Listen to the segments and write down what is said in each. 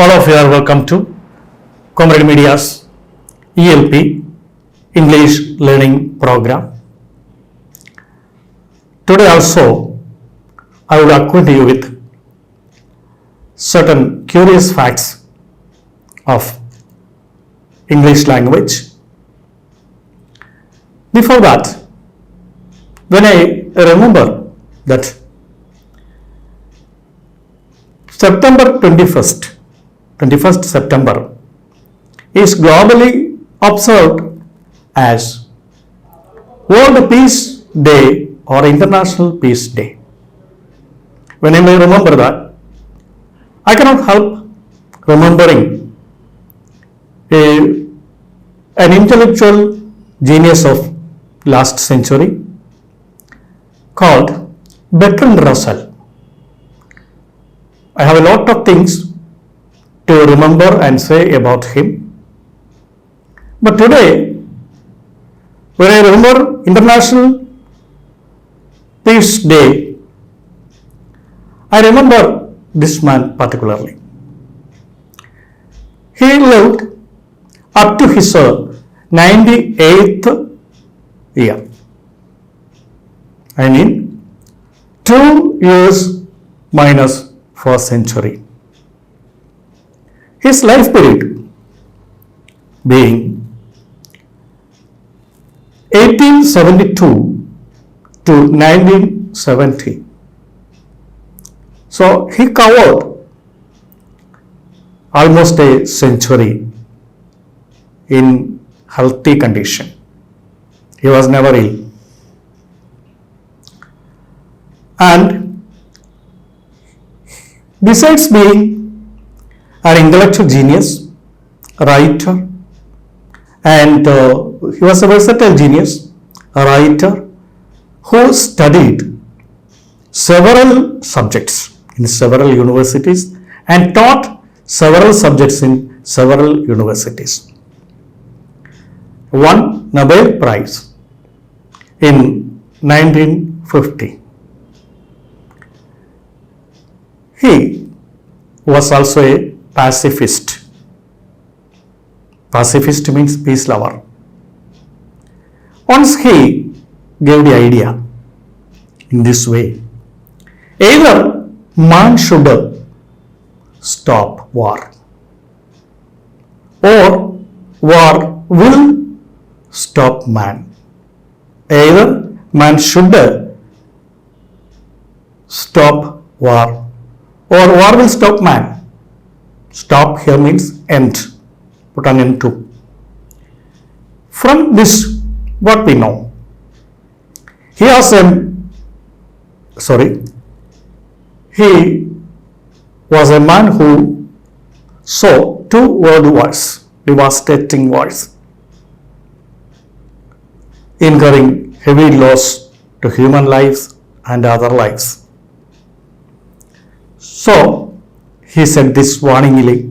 All of you are welcome to Comrade Media's ELP English Learning Program. Today also I will acquaint you with certain curious facts of English language. Before that, when I remember that September 21st September is globally observed as World Peace Day or International Peace Day. When I may remember that, I cannot help remembering an intellectual genius of last century called Bertrand Russell. I have a lot of things to remember and say about him. But today, when I remember International Peace Day, I remember this man particularly. He lived up to his 98th year. I mean 2 years minus 4 century. His life period being 1872 to 1970. So he covered almost a century in healthy condition. He was never ill. And besides being an intellectual genius, writer, and he was a versatile genius, a writer who studied several subjects in several universities and taught several subjects in several universities. Won Nobel Prize in 1950. He was also a pacifist. Pacifist means peace lover. Once he gave the idea in this way, either man should stop war or war will stop man. Either man should stop war or war will stop man. Stop here means end, put an end to. From this, what we know? He was a man who saw 2 world wars, devastating wars, incurring heavy loss to human lives and other lives. So, he said this warningly,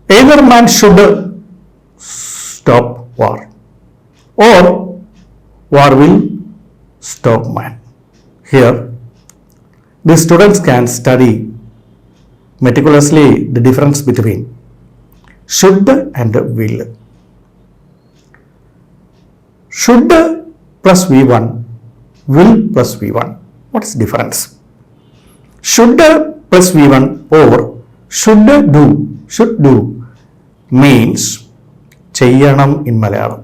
either man should stop war or war will stop man. Here, the students can study meticulously the difference between should and will. Should plus V1, will plus V1. What is difference? Should plus V1 or should do means Cheyyanam in Malayalam.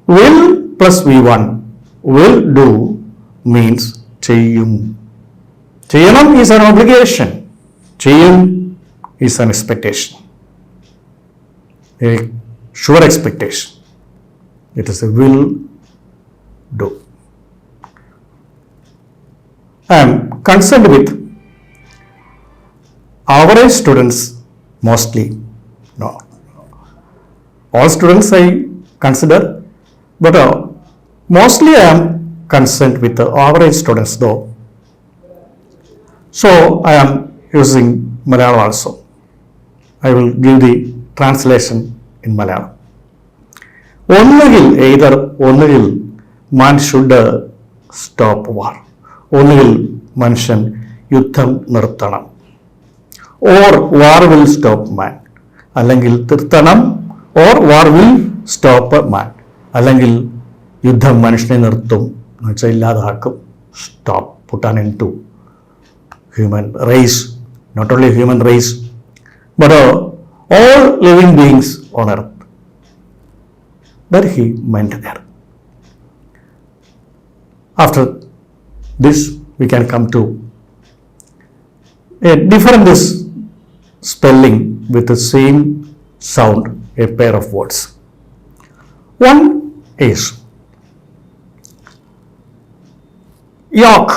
Will plus V1, will do means Cheyyum. Cheyyanam is an obligation. Cheyyum is an expectation. A sure expectation. It is a will do. I am concerned with average students mostly. No. All students I consider, but mostly I am concerned with the average students though. So I am using Malayalam also. I will give the translation in Malayalam. ഒന്നുകിൽ man should stop war. ഒന്നുകിൽ മനുഷ്യൻ യുദ്ധം നിർത്തണം. or war will stop man. അല്ലെങ്കിൽ നിർത്തണം or war will stop man. അല്ലെങ്കിൽ യുദ്ധം മനുഷ്യനെ നിർത്തും എന്ന് വെച്ചാൽ ഇല്ലാതാക്കും. Stop, put an end to human race, not only human race, but all living beings on earth. That he meant there. After this, we can come to a different spelling with the same sound, a pair of words. One is yoke,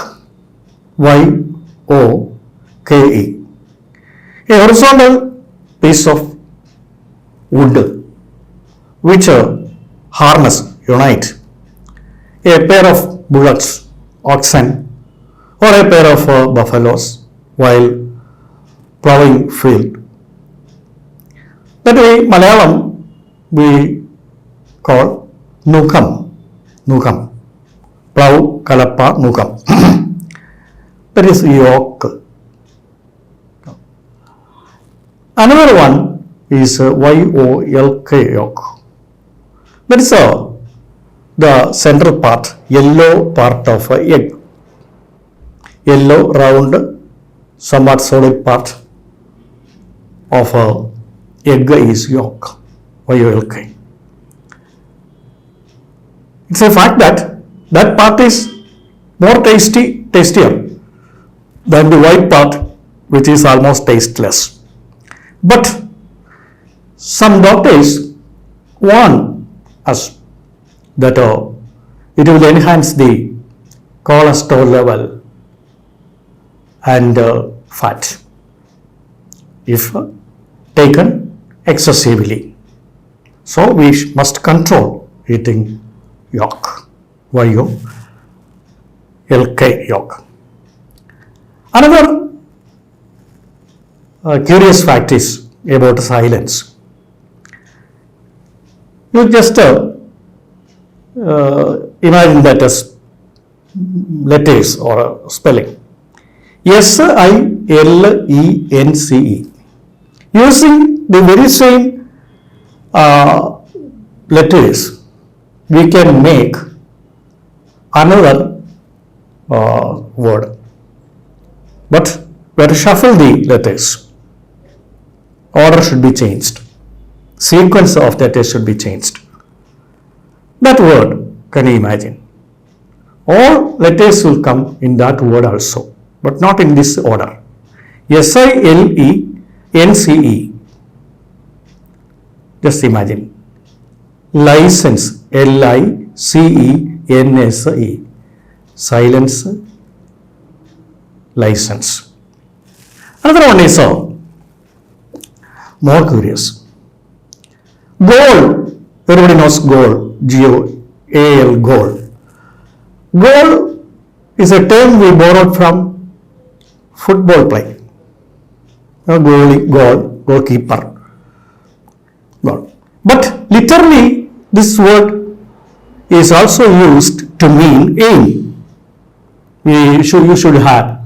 Y-O-K-E, a horizontal piece of wood which harness unite a pair of bullocks, oxen, or a pair of buffaloes while plowing field. That way, Malayalam we call nukam, plow, kalappa, nukam. That is yoke. Another one is Y-O-L-K, yoke. That is the central part, yellow part of egg. Yellow, round, somewhat solid part of egg is yolk, Y-O-L-K. It's a fact that that part is more tastier than the white part, which is almost tasteless. But some doctors warn us that it will enhance the cholesterol level and fat if taken excessively. So we must control eating yolk, Y-O-L-K, yolk. Another curious fact is about silence. You just imagine that as letters or spelling. S-I-L-E-N-C-E. Using the very same letters, we can make another word. But we have to shuffle the letters. Order should be changed. Sequence of letters should be changed. That word, can you imagine? All letters will come in that word also, but not in this order. S-I-L-E-N-C-E. Just imagine. License, L-I-C-E-N-S-E. Silence, license. Another one is more curious. Goal. Everybody knows goal. G-O-A-L, goal. Goal is a term we borrowed from football play. Goalkeeper. Goal. But literally, this word is also used to mean aim. You should have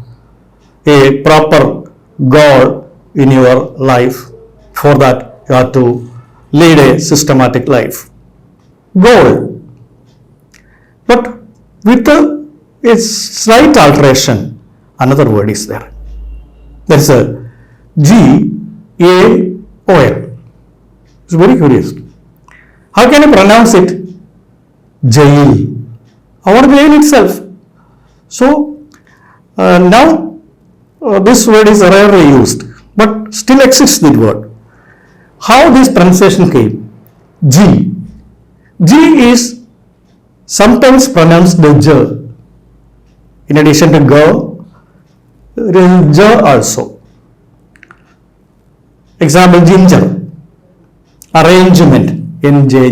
a proper goal in your life. For that, you have to lead a systematic life. Goal. But with a slight alteration, another word is there. There is a G-A-O-L. It's very curious. How can you pronounce it? Jail. Our jail itself. So, now this word is rarely used, but still exists this word. How this pronunciation came? G. G is sometimes pronounced the J. In addition to go, there is J also. Example, ginger. Arrangement, N-J,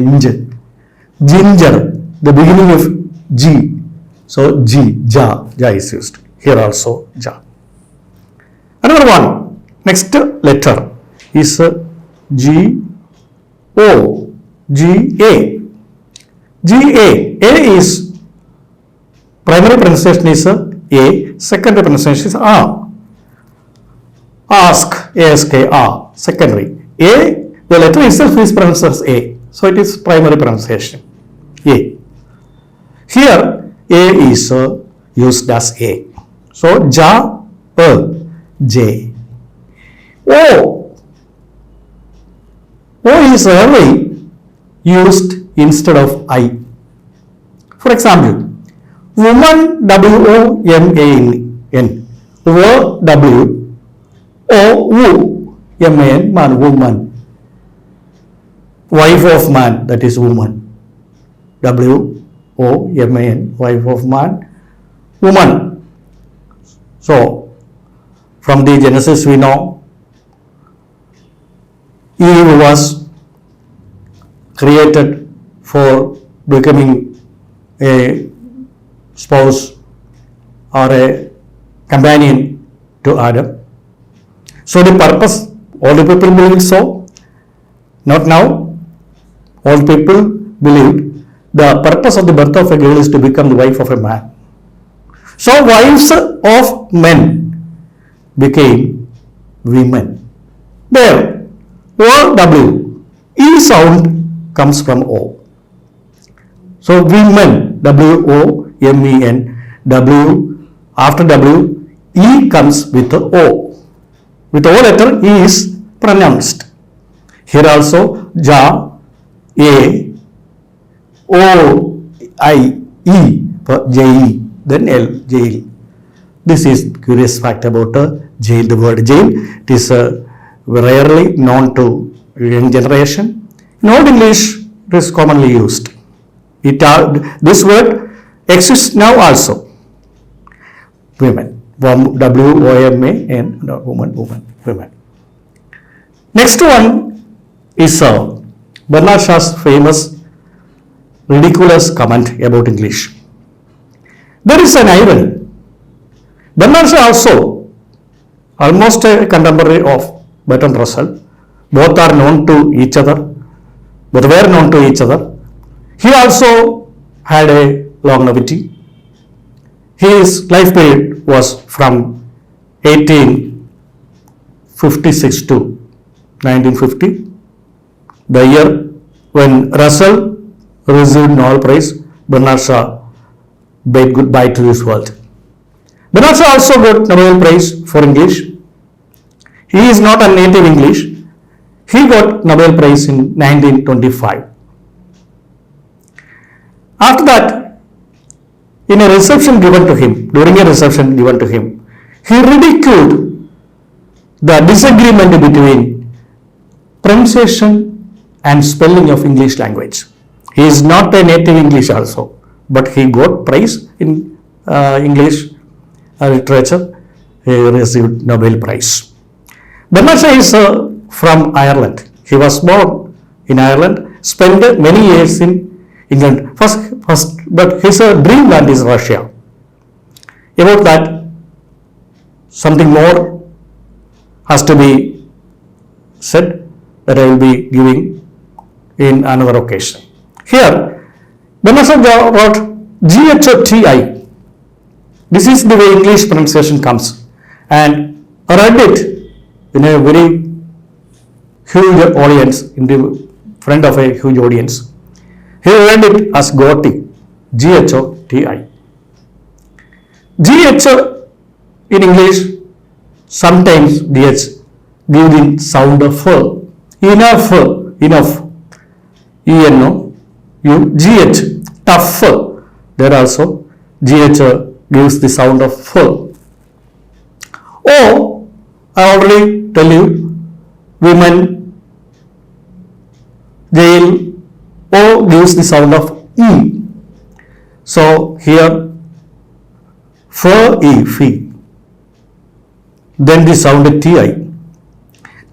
ginger, the beginning of G. So, G, ja is used. Here also, ja. Another one, next letter is G-O, G-A. G-A. A is, primary pronunciation is A, secondary pronunciation is A. ask, ask, secondary. A, the letter itself is pronounced as A, so it is primary pronunciation. A. Here, A is used as A. So, ja, J. O. O is rarely used instead of I. For example, woman, W-O-M-A-N, W-O-M-A-N, man, woman. Wife of man, that is woman. W-O-M-A-N, wife of man, woman. So, from the Genesis we know Eve was created for becoming a spouse or a companion to Adam. So the purpose, all the people believe so. Not now. All people believe the purpose of the birth of a girl is to become the wife of a man. So wives of men became women. There, O-W, E sound comes from O. So women, W-O-M-E-N, W, after W, E comes with the O. With O letter, E is pronounced. Here also, Ja, A, O, I, E, J-E, then L, jail. This is curious fact about jail. The word jail, it is rarely known to young generation. In Old English, it is commonly used. This word exists now also. Women, W-O-M-A-N, woman, women. Next one is Bernard Shaw's famous ridiculous comment about English. There is an irony. Bernard Shaw also, almost a contemporary of Bertrand Russell, both are known to each other, both were known to each other. He also had a longevity. His life period was from 1856 to 1950, the year when Russell received Nobel Prize. Bernard Shaw bade goodbye to this world. Bernard Shaw also got Nobel Prize for English. He is not a native English. He got Nobel Prize in 1925. After that, in a reception given to him, during a reception given to him, he ridiculed the disagreement between pronunciation and spelling of English language. He is not a native English also, but he got prize in English literature. He received Nobel Prize. Bernard Shaw is from Ireland. He was born in Ireland, spent many years in England. First, but his dreamland is Russia. About that, something more has to be said that I will be giving in another occasion. Here, Bernard Shaw wrote G-H-O-T-I. This is the way English pronunciation comes, and read it in a very huge audience, in the front of a huge audience. He read it as Gotti, G-H-O-T-I. G-H in English, sometimes D-H give the sound of enough, E-N-O, G-H, tough. There also, G-H gives the sound of O, I already tell you, women, jail, O gives the sound of E. So here, fee. Then the sound of TI.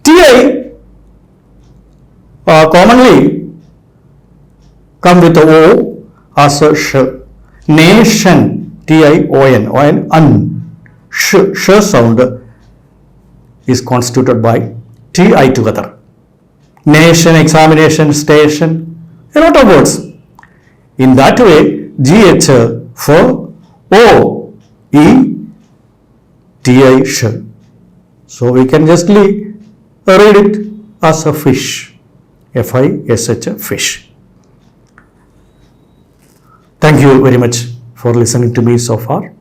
TI commonly come with O as a sh. Nation, T-I-O-N, un. Sh sound is constituted by T-I together. Nation, examination, station, a lot of words. In that way, G-H for O, E, T-I, sh. So we can justly read it as a fish, F-I-S-H, fish. Thank you very much for listening to me so far.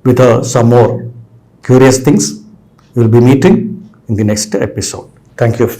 With some more curious things, we will be meeting in the next episode. Thank you.